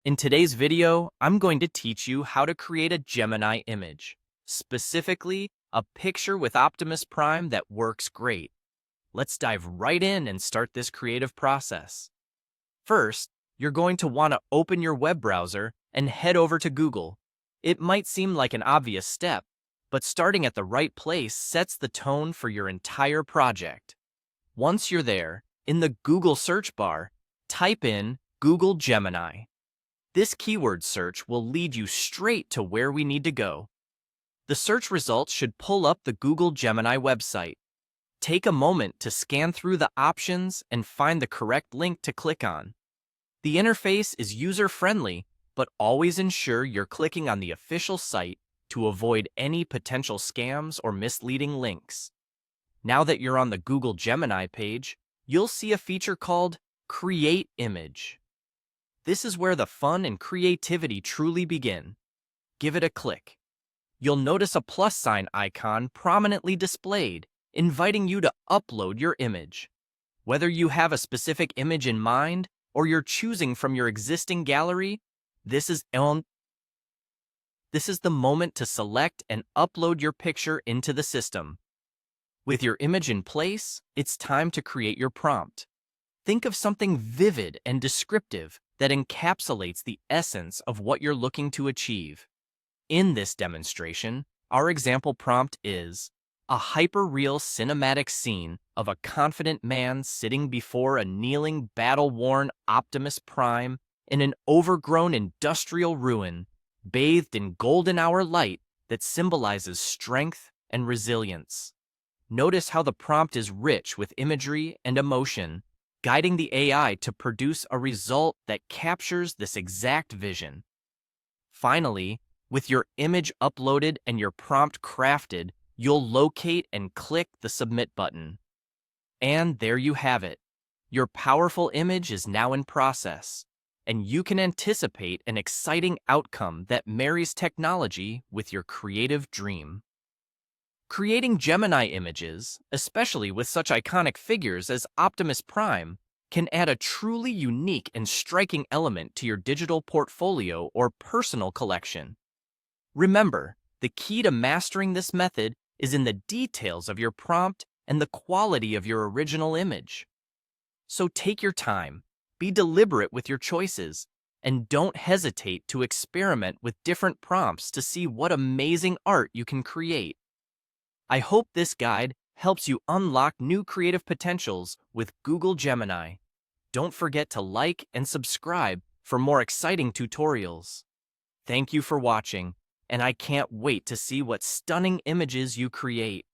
In today's video, I'm going to teach you how to create a Gemini image, specifically a picture with Optimus Prime that works great. Let's dive right in and start this creative process. First, you're going to want to open your web browser and head over to Google. It might seem like an obvious step, but starting at the right place sets the tone for your entire project. Once you're there, in the Google search bar, type in Google Gemini. This keyword search will lead you straight to where we need to go. The search results should pull up the Google Gemini website. Take a moment to scan through the options and find the correct link to click on. The interface is user-friendly, but always ensure you're clicking on the official site to avoid any potential scams or misleading links. Now that you're on the Google Gemini page, you'll see a feature called Create Image. This is where the fun and creativity truly begin. Give it a click. You'll notice a plus sign icon prominently displayed, inviting you to upload your image. Whether you have a specific image in mind or you're choosing from your existing gallery, this is the moment to select and upload your picture into the system. With your image in place, it's time to create your prompt. Think of something vivid and descriptive that encapsulates the essence of what you're looking to achieve. In this demonstration, our example prompt is a hyper-real cinematic scene of a confident man sitting before a kneeling, battle-worn Optimus Prime in an overgrown industrial ruin, bathed in golden hour light that symbolizes strength and resilience. Notice how the prompt is rich with imagery and emotion, guiding the AI to produce a result that captures this exact vision. Finally, with your image uploaded and your prompt crafted, you'll locate and click the Submit button. And there you have it. Your powerful image is now in process, and you can anticipate an exciting outcome that marries technology with your creative dream. Creating Gemini images, especially with such iconic figures as Optimus Prime, can add a truly unique and striking element to your digital portfolio or personal collection. Remember, the key to mastering this method is in the details of your prompt and the quality of your original image. So take your time, be deliberate with your choices, and don't hesitate to experiment with different prompts to see what amazing art you can create. I hope this guide helps you unlock new creative potentials with Google Gemini. Don't forget to like and subscribe for more exciting tutorials. Thank you for watching, and I can't wait to see what stunning images you create.